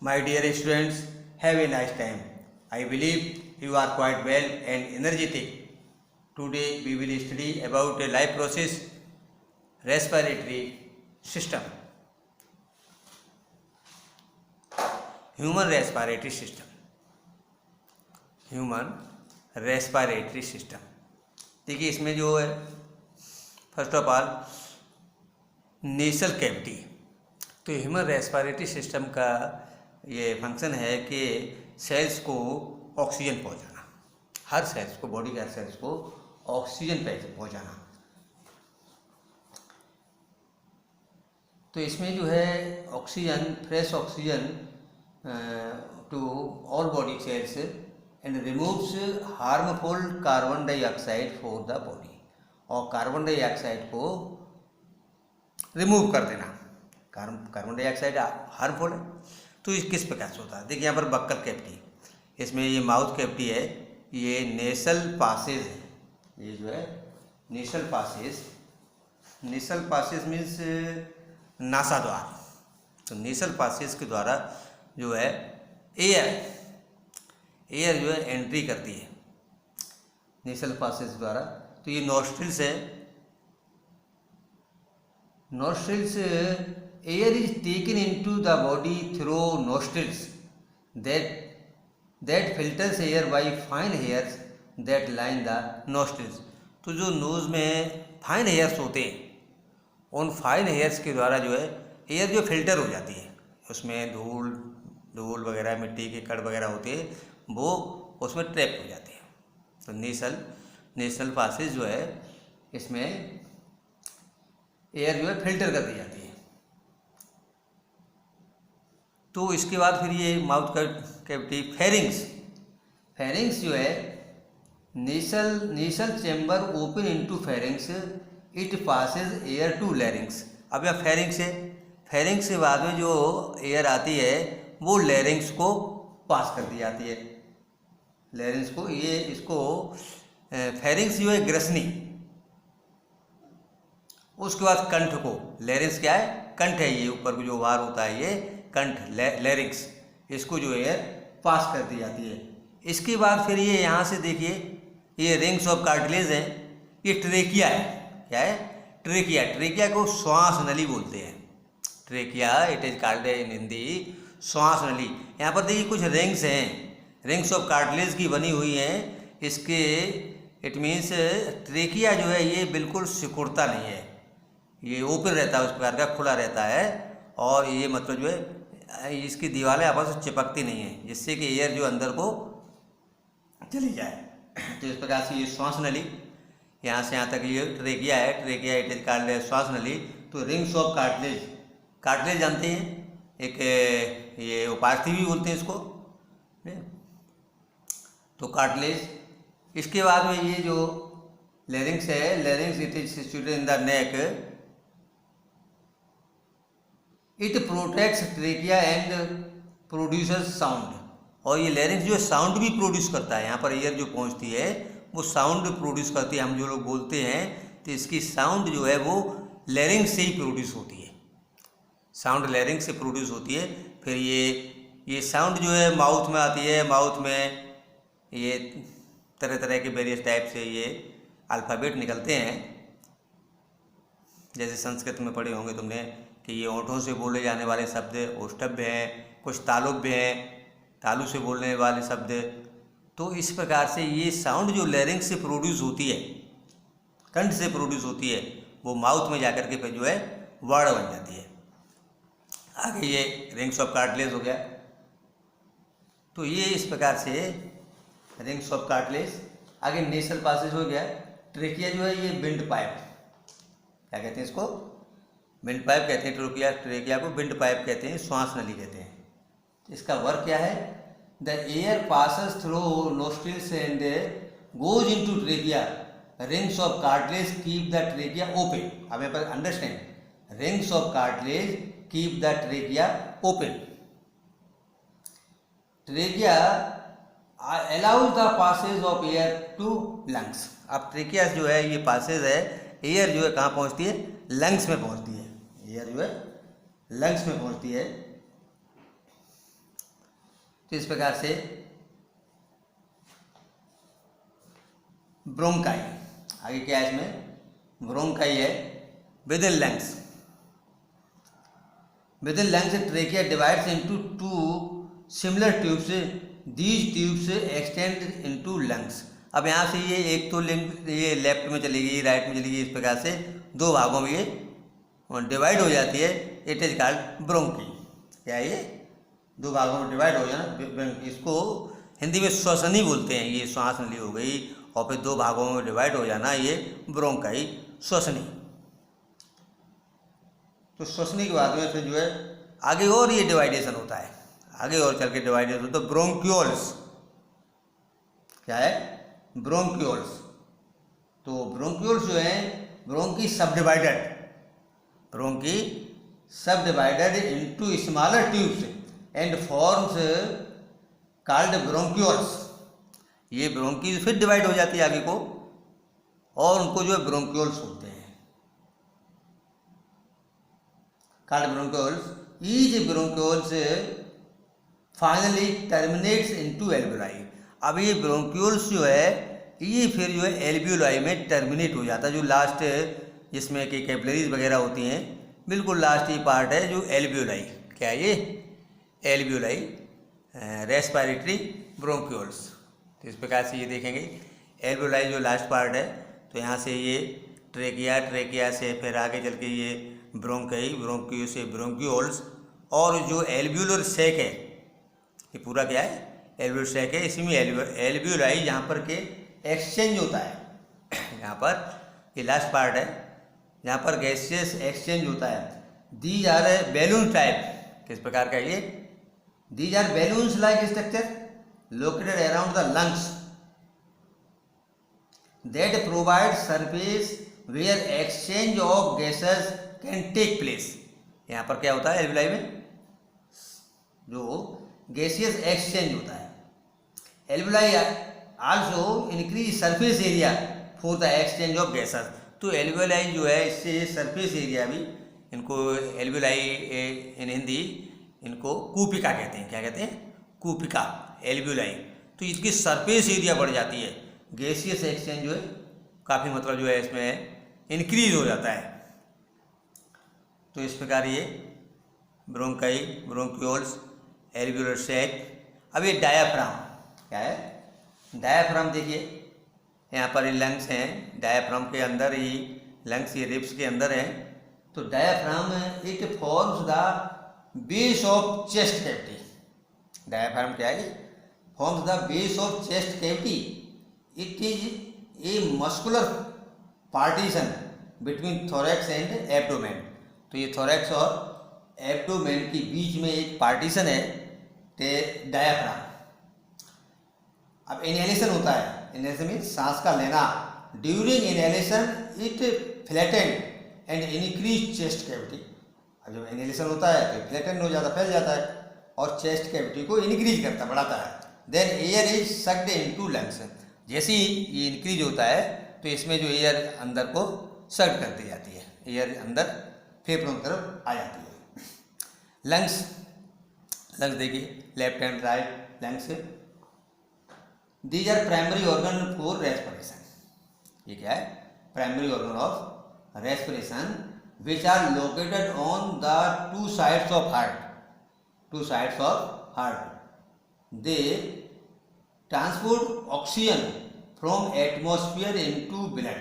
My dear students, have a nice time. I believe you are quite well and energetic. Today we will study about a life process, respiratory system. Human respiratory system. Human respiratory system. देखिए इसमें जो है first of all nasal cavity. तो human respiratory system का ये function है कि sales को ऑक्सीजन पहुंचाना, हर सेल्स को, बॉडी के हर सेल्स को ऑक्सीजन पहुंचाना। तो इसमें जो है oxygen, fresh oxygen to all body cells and removes harmful carbon dioxide for the body, और कार्बन डाइऑक्साइड को रिमूव कर देना। कार्बन डाइऑक्साइड हार्मफुल है। तो ये किस प्रकार से होता है? देखिए यहाँ पर बक्कल कैविटी, इसमें ये माउथ कैविटी है, ये नेसल पासेज है, ये जो है नेसल पासेज। नेसल पासेज मीन्स नासा द्वार। तो नेसल पासेज के द्वारा जो है एयर जो है एंट्री करती है नेसल पासेज द्वारा। तो ये नॉस्ट्रिल्स है, nostrils, air is taken into the body through nostrils that filters air by fine hairs that line the nostrils। तो जो नोज़ में फाइन हेयर्स होते हैं, उन फाइन हेयर्स के द्वारा जो है एयर जो फिल्टर हो जाती है, उसमें धूल वगैरह, मिट्टी के कण वगैरह होते हैं, वो उसमें ट्रैप हो जाते हैं। तो नेसल पासेज जो है इसमें एयर जो है फिल्टर कर दी जाती है। तो इसके बाद फिर ये माउथ कैविटी, फेरिंग्स जो है nasal chamber open into pharynx, it passes air to larynx. अब यह फेरिंग्स है, फेरिंग्स के बाद में जो एयर आती है वो लैरिंग्स को पास कर दी जाती है, लैरिंग्स को। ये इसको फेरिंग्स जो है ग्रसनी, उसके बाद कंठ को, लैरिंग्स क्या है? कंठ है, ये ऊपर जो वार होता है ये कंठ, लैरिंग्स, इसको जो एयर पास कर दी जाती है। इसके बाद फिर ये यहाँ से देखिए, ये रिंग्स ऑफ कार्टिलेज है, ये ट्रेकिया है। क्या है? ट्रेकिया को श्वास नली बोलते हैं। Trachea, it is called in Hindi श्वास नली। यहाँ पर देखिए कुछ रिंग्स हैं, रिंग्स ऑफ कार्टिलेज की बनी हुई हैं। इसके इट मीन्स ट्रेकिया जो है ये बिल्कुल सिकुड़ता नहीं है, ये ओपन रहता है, उस प्रकार का खुला रहता है, और ये मतलब जो है इसकी दीवारें आपस में चिपकती नहीं है, जिससे कि एयर जो अंदर को चली जाए। तो इस प्रकार से ये श्वास नली, यहाँ से यहाँ तक ये ट्रेकिया है, ट्रेकिया इट इज कॉल्ड श्वास नली। तो रिंग्स ऑफ कार्टिलेज जानते हैं, एक ये उपास्थि भी बोलते हैं इसको। तो कार्टिलेज, इसके बाद में ये जो लैरिंग्स है, लैरिंग्स it is situated in the neck, it protects trachea and producers sound. और ये लैरिंग्स जो है साउंड भी प्रोड्यूस करता है, यहाँ पर एयर जो पहुँचती है वो साउंड प्रोड्यूस करती है। हम जो लोग बोलते हैं तो इसकी साउंड जो है वो लैरिंग्स से ही प्रोड्यूस होती है, साउंड लैरिंग्स से प्रोड्यूस होती है। फिर ये साउंड जो है माउथ में आती है, माउथ में ये तरह तरह के वेरियस टाइप से ये अल्फ़ाबेट निकलते हैं। जैसे संस्कृत में पढ़े होंगे तुमने कि ये ओंठों से बोले जाने वाले शब्द ओष्ठभ्य हैं, कुछ तालुभ्य हैं, तालु से बोलने वाले शब्द। तो इस प्रकार से ये साउंड जो लैरिंग्स से प्रोड्यूस होती है, कंठ से प्रोड्यूस होती है, वो माउथ में जाकर के फिर जो है वर्ड बन जाती है। आगे ये रिंग्स ऑफ कार्टिलेज हो गया। तो ये इस प्रकार से रिंग्स ऑफ कार्टिलेज। आगे नेसल पासेज हो गया। ट्रेकिया जो है ये विंड पाइप, क्या कहते हैं इसको? विंड पाइप कहते हैं। ट्रेकिया को विंड पाइप कहते हैं, श्वास नली कहते हैं। इसका वर्क क्या है? The air passes through nostrils and goes into trachea, rings of cartilage keep the trachea open. अब यहाँ पर understand, rings of cartilage keep the trachea open. Trachea allows the passage of air to lungs. अब trachea जो है ये Passage है, air जो है कहाँ पहुँचती है? लंग्स में पहुँचती है। एयर जो है लंग्स में पहुँचती है। तो इस प्रकार से ब्रोंकाई, आगे क्या है इसमें, ब्रोंकाई है with in lungs. Within lungs, trachea divides into two similar tubes. These tubes extend into lungs. अब यहाँ से ये एक तो लिंक ये लेफ्ट में चलेगी, राइट में चलेगी, इस प्रकार से दो भागों में ये डिवाइड हो जाती है। It is called bronchi. क्या ये दो भागों में डिवाइड हो जाना, इसको हिंदी में श्वसनी बोलते हैं। ये श्वास नली हो गई और फिर दो भागों में डिवाइड हो जाना, ये ब्रोंकाई, श्वसनी। तो श्वसनी के बाद में फिर जो है आगे और ये डिवाइडेशन होता है, आगे और चल के डिवाइडेशन होता है। ब्रोंक्यूल्स, क्या है, ब्रोंक्यूल्स। तो ब्रोंक्यूल्स जो है ब्रोंकी सब divided into smaller tubes and forms called bronchioles. ये ब्रोंकी फिर डिवाइड हो जाती है आगे को और उनको जो है ब्रोंक्यूल्स बोलते हैं, called bronchioles. Each bronchioles finally terminates into alveoli. अब ये ब्रोंक्यूल्स जो है ये फिर जो है एल्वियोलाई में टर्मिनेट हो जाता है। जो लास्ट जिसमें कि कैपिलरीज वगैरह होती हैं, बिल्कुल लास्ट ये पार्ट है जो एल्वियोलाई। क्या है ये, एल्वियोलाई, रेस्पिरेटरी ब्रोंक्यूल्स। तो इस प्रकार से ये देखेंगे एल्वियोलाई जो लास्ट पार्ट है। तो यहाँ से ये ट्रेकिया से फिर आगे चल के ये ब्रोंकाई, ब्रोंकियो से ब्रोंक्यूल्स, और जो एल्वियोलर सैक है ये पूरा क्या है, एल्वियोलर सैक है। इसी में एल्वियोलाई यहाँ पर के एक्सचेंज होता है। यहाँ पर ये लास्ट पार्ट है जहाँ पर गैसियस एक्सचेंज होता है। These are balloon type. किस प्रकार का ये, these are balloons like structure located around the lungs that provide surface where exchange of gases can take place. यहाँ पर क्या होता है, एल्वियोलाई में जो गैसियस एक्सचेंज होता है। Alveoli also increase surface area for the exchange of gases. तो एल्वियोलाई जो है इससे सरफेस एरिया भी, इनको एल्वियोलाई इन हिंदी इनको कूपिका कहते हैं। क्या कहते हैं, कूपिका, एल्वियोलाई। तो इसकी सरफेस एरिया बढ़ जाती है, गैसियस एक्सचेंज जो है काफ़ी मतलब जो है इसमें इंक्रीज हो जाता है। तो इस प्रकार ये ब्रोंकाई, ब्रोंक्यूल्स, एल्वियोलर सैक। अब ये डायाफ्राम, क्या है, डायाफ्राम देखिए यहाँ पर ये लंग्स हैं, डायाफ्राम के अंदर ही लंग्स, ये रिब्स के अंदर हैं। तो diaphragm it forms the base of chest cavity. Diaphragm क्या है, forms the base of chest cavity. It is a muscular partition between thorax and abdomen. तो ये थोरैक्स और एब्डोमेन के बीच में एक पार्टीशन है, डायाफ्राम। अब इनहेलेशन होता है, इनहेलेशन मीन सांस का लेना। During inhalation it flattened and increase chest cavity. अब जब इनहेलेशन होता है तो फ्लैटेंड हो जाता, फैल जाता है और चेस्ट कैविटी को इंक्रीज करता, बढ़ाता है। Then air is sucked into lungs. जैसे ही ये इंक्रीज होता है तो इसमें जो एयर अंदर को सक्ड करती जाती है, एयर अंदर फेफड़ों की तरफ आ जाती है। लंग्स, लंग्स देखिए left hand right lungs. These are primary organ for respiration. ये क्या है, primary organ of respiration which are located on the two sides of heart. Two sides of heart they transport oxygen from atmosphere into blood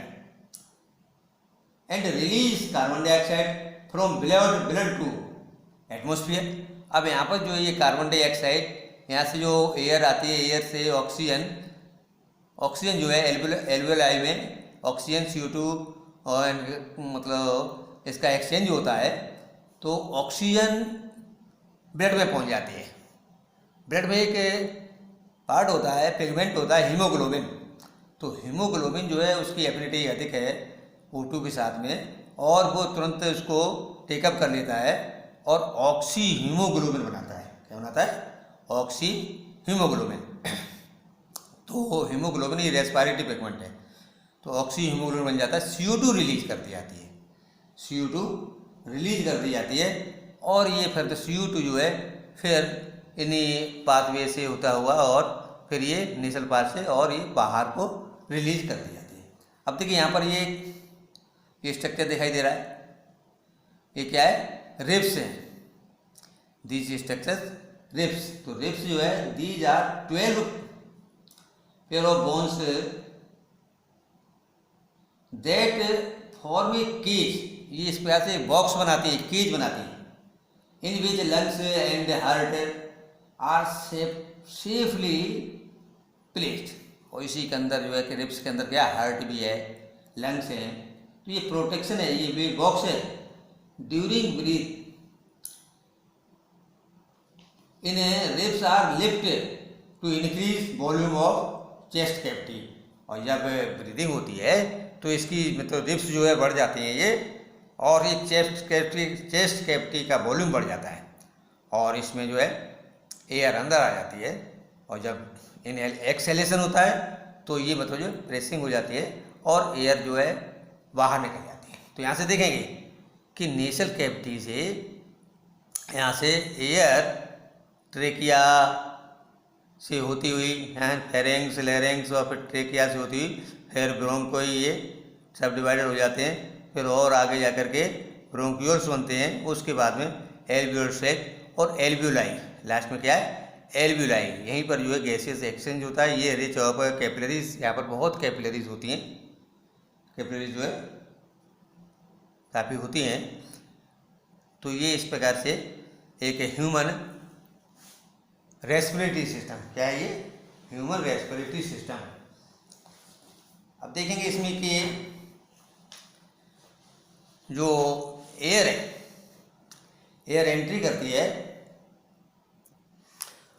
and release carbon dioxide from blood to atmosphere. अब यहाँ पर जो ये carbon dioxide यहाँ से जो air आती है, एयर से ऑक्सीजन जो है एल्वियोलाई में ऑक्सीजन CO2 और मतलब इसका एक्सचेंज होता है। तो ऑक्सीजन ब्लड में पहुँच जाती है। ब्लड में एक पार्ट होता है, पिगमेंट होता है हीमोग्लोबिन। तो हीमोग्लोबिन जो है उसकी एफिनिटी अधिक है O2 के साथ में, और वो तुरंत उसको टेकअप कर लेता है और ऑक्सी हीमोग्लोबिन बनाता है। क्या बनाता है, ऑक्सी हीमोग्लोबिन। तो हीमोग्लोबिन ये रेस्पिरेटरी पिगमेंट है, तो ऑक्सी हीमोग्लोबिन बन जाता है। CO2 रिलीज कर दी जाती है, CO2 रिलीज कर दी जाती है और ये फिर तो CO2 जो है फिर इन्हीं पाथवे से होता हुआ और फिर ये नेसल पाथ से और ये बाहर को रिलीज कर दी जाती है। अब देखिए यहाँ पर ये स्ट्रक्चर दिखाई दे रहा है, ये क्या है, रिब्स हैं। दीज स्ट्रक्चर रिब्स, तो रिब्स जो है these are 12 pair of bones that form a cage, ये इस प्रकार से बॉक्स बनाती है, केज बनाती है, in which lungs and heart are safely placed. और इसी के अंदर जो है कि रिब्स के अंदर क्या, हार्ट भी है, लंग्स हैं, तो ये प्रोटेक्शन है, ये बॉक्स है during breath. In ribs are lifted to increase volume of chest cavity. और जब ब्रीदिंग होती है तो इसकी मतलब रिब्स जो है बढ़ जाती हैं ये, और ये चेस्ट कैविटी का वॉल्यूम बढ़ जाता है और इसमें जो है एयर अंदर आ जाती है। और जब एक्सेलेशन होता है तो ये मतलब जो प्रेसिंग हो जाती है और एयर जो है बाहर निकल जाती है। तो यहाँ से देखेंगे कि नेसल कैविटी से यहाँ से एयर ट्रेकिया से होती हुई फेरेंग्स, लैरिंग्स और फिर ट्रेकिया से होती हुई फिर ब्रोंकोई, ये सब डिवाइडेड हो जाते हैं, फिर और आगे जा कर के ब्रोंक्यूल्स बनते हैं। उसके बाद में एल्वियोल सैक और एल्वियोलाई, लास्ट में क्या है, एल्वियोलाई। यहीं पर जो है गैसेस एक्सचेंज होता है। ये रिच ऑफ कैपिलरीज, यहाँ पर बहुत कैपिलरीज होती हैं, कैपिलरीज जो है काफ़ी होती हैं। तो ये इस प्रकार से एक ह्यूमन रेस्पिरेटरी सिस्टम, क्या है ये, ह्यूमन रेस्पिरेटरी सिस्टम। अब देखेंगे इसमें कि जो एयर है, एयर एंट्री करती है,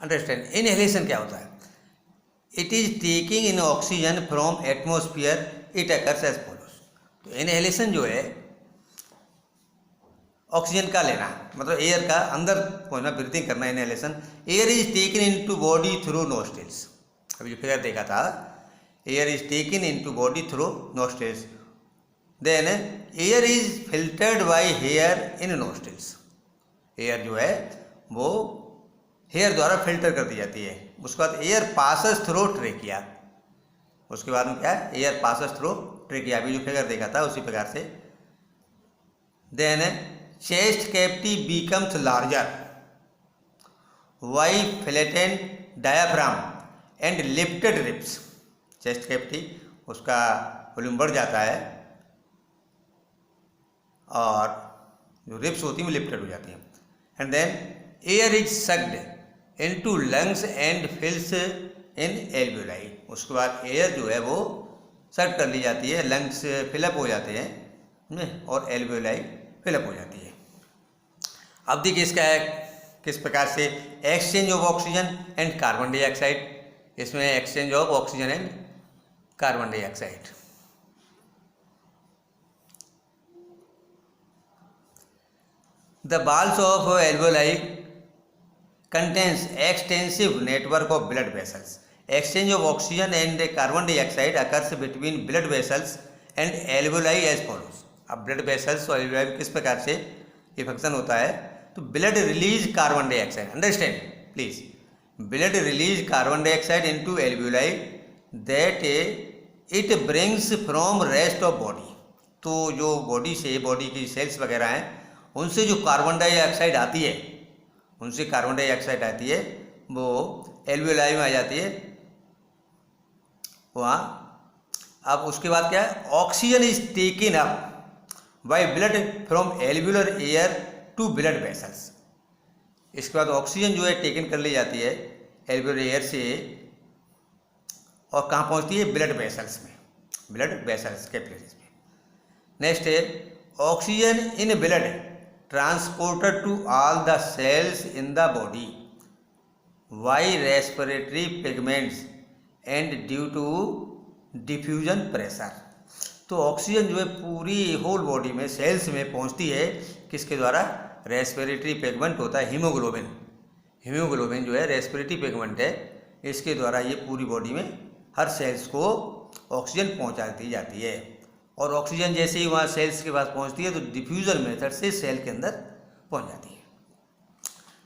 अंडरस्टैंड। इनहेलेशन क्या होता है, it is taking in oxygen from atmosphere, it occurs as follows. तो इनहेलेशन जो है ऑक्सीजन का लेना, मतलब एयर का अंदर पहुंचना, ब्रीथिंग करना, inhalation. Air is taken into body through nostrils, अभी जो फिगर देखा था, air is taken into body through nostrils, then air is filtered by hair in nostrils. Air जो है वो हेयर द्वारा फिल्टर कर दी जाती है। उसके बाद एयर पासेस थ्रू ट्रेकिया, उसके बाद में क्या है, एयर पासेस थ्रू ट्रेकिया, अभी जो फिगर देखा था उसी प्रकार से। Then chest cavity becomes larger by flattened diaphragm and lifted ribs. Chest cavity उसका वॉल्यूम बढ़ जाता है और जो रिब्स होती हैं वो लिफ्टेड हो जाती हैं। And then air is sucked into lungs and fills in alveoli. उसके बाद एयर जो है वो सक कर ली जाती है, लंग्स फिलअप हो जाते हैं और एल्वियोलाई फिलअप हो जाती है। अब देखिए इसका है किस प्रकार से exchange of oxygen and carbon dioxide, इसमें exchange of oxygen and carbon dioxide. The walls of alveoli contains extensive network of blood vessels. Exchange of oxygen and carbon dioxide occurs between blood vessels and alveoli as follows. अब blood vessels और alveoli किस प्रकार से ये function होता है, तो blood release carbon dioxide, understand please, blood release carbon dioxide into alveoli that it brings from rest of body. तो जो बॉडी से, बॉडी की सेल्स वगैरह हैं उनसे जो कार्बन डाइऑक्साइड आती है, उनसे कार्बन डाइऑक्साइड आती है, वो एल्वियोलाई में आ जाती है वहाँ। अब उसके बाद क्या है, oxygen is taken up by blood from alveolar air to blood vessels. इसके बाद ऑक्सीजन जो है टेकन कर ली जाती है एल्वियोलर एयर से और कहाँ पहुँचती है, ब्लड वेसल्स में, ब्लड वेसल्स कैपिलरीज में। नेक्स्ट है oxygen in blood transported to all the cells in the body by respiratory pigments and due to diffusion pressure। तो ऑक्सीजन जो है पूरी होल बॉडी में, सेल्स में पहुंचती है किसके द्वारा, रेस्पिरेटरी पिगमेंट होता है हीमोग्लोबिन। हीमोग्लोबिन जो है रेस्पिरेटरी पिगमेंट है, इसके द्वारा ये पूरी बॉडी में हर सेल्स को ऑक्सीजन पहुंचा दी जाती है। और ऑक्सीजन जैसे ही वहाँ सेल्स के पास पहुँचती है तो डिफ्यूज़न मेथड से सेल के अंदर पहुँच जाती है।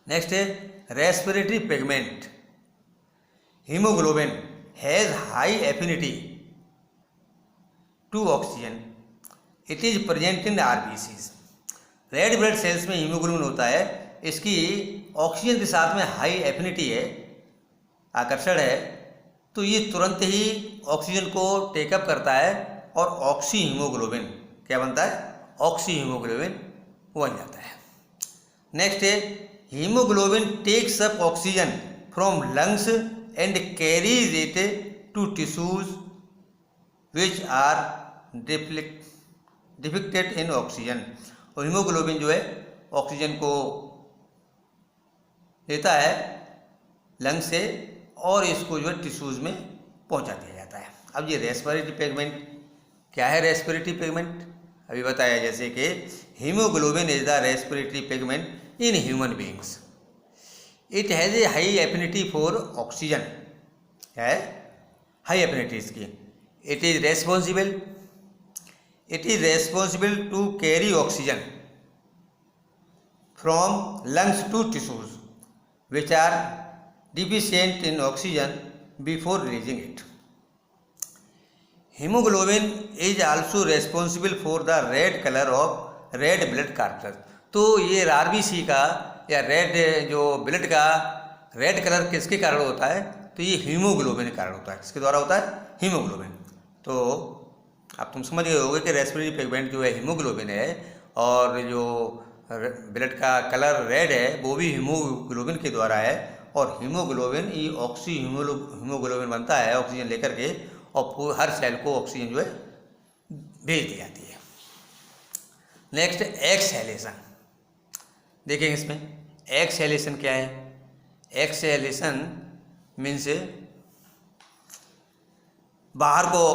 नेक्स्ट है respiratory pigment haemoglobin has high affinity to oxygen, it is present in RBCs. Red blood cells में हीमोग्लोबिन होता है, इसकी ऑक्सीजन के साथ में हाई एफिनिटी है, आकर्षण है, तो ये तुरंत ही ऑक्सीजन को टेकअप करता है और ऑक्सी हीमोग्लोबिन क्या बनता है, ऑक्सी हीमोग्लोबिन बन जाता है। नेक्स्ट है haemoglobin takes up oxygen from lungs and carries it to tissues which are deficient in oxygen. और हीमोग्लोबिन जो है ऑक्सीजन को लेता है लंग से और इसको जो है टिश्यूज में पहुंचा दिया जाता है। अब ये रेस्पिरेटरी पिगमेंट क्या है, रेस्पिरेटरी पिगमेंट अभी बताया जैसे कि haemoglobin is the respiratory pigment in human beings, it has a high affinity for oxygen, है हाई एफिनिटी इसकी, it is responsible to carry oxygen from lungs to tissues which are deficient in oxygen before releasing it. Hemoglobin is also responsible for the red color of red blood corpuscles. तो ये RBC का या red जो blood का red colour किसके कारण होता है, तो ये हीमोग्लोबिन के कारण होता है। किसके द्वारा होता है, हीमोग्लोबिन। तो अब तुम समझ गए होगे कि रेस्पिरेटरी पिगमेंट जो है हीमोग्लोबिन है और जो ब्लड का कलर रेड है वो भी हीमोग्लोबिन के द्वारा है। और हीमोग्लोबिन ये ऑक्सी हीमोग्लोबिन बनता है ऑक्सीजन लेकर के और हर सेल को ऑक्सीजन जो है भेज दी जाती है। नेक्स्ट एक्सहेलेशन देखेंगे, इसमें एक्सहेलेशन क्या है। एक्सहेलेशन मीन्स बाहर को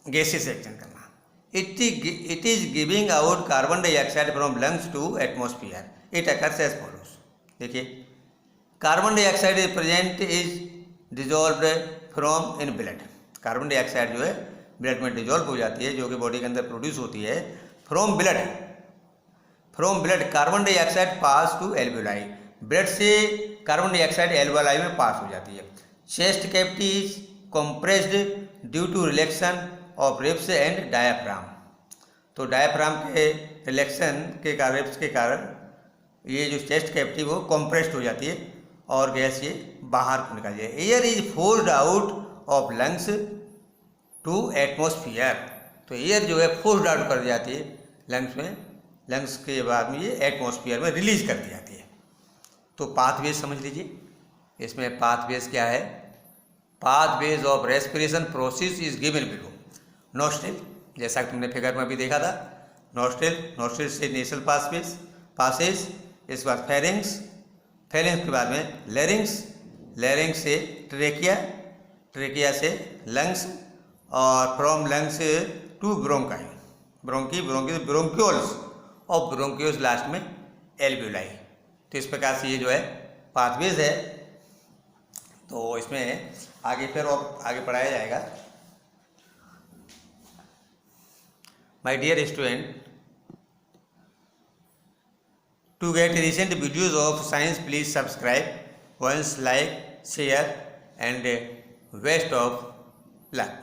गैसेस एक्शन करना। It is giving out carbon dioxide from lungs to atmosphere, it occurs as follows. देखिए carbon dioxide is present is dissolved from in blood. Carbon dioxide जो है ब्लड में dissolve हो जाती है, जो कि बॉडी के अंदर प्रोड्यूस होती है from blood carbon dioxide pass to alveoli, ब्लड से कार्बन डाइऑक्साइड एल्वेलाई में पास हो जाती है। Chest cavity is compressed due to relaxation of ribs and diaphragm. तो डायाफ्राम के रिलैक्सेशन के कारण, रिब्स के कारण ये जो चेस्ट कैविटी वो कंप्रेस्ड हो जाती है और गैस ये बाहर को निकल जाए। Air is forced out of lungs to atmosphere. तो एयर जो है फोर्स्ड आउट कर दी जाती है लंग्स में, लंग्स के बाद में ये एटमॉस्फेयर में रिलीज कर दी जाती है। तो पाथवेज समझ लीजिए, इसमें पाथवेज क्या है। Pathways of respiration process is given below. Nostril, जैसा कि तुमने फिगर में भी देखा था, नोस्ट्रिल से नेसल पासेज, इस बाद फेरिंग्स के बाद में लेरिंग्स से ट्रेकिया से लंग्स और फ्रॉम लंग्स टू ब्रोंक्यूल्स और ब्रोंक्यूल्स लास्ट में एल्वेलाई। तो इस प्रकार से ये जो है पाथवेज है। तो इसमें आगे फिर और आगे पढ़ाया जाएगा। My dear student, to get recent videos of science, please subscribe, once like, share and best of luck.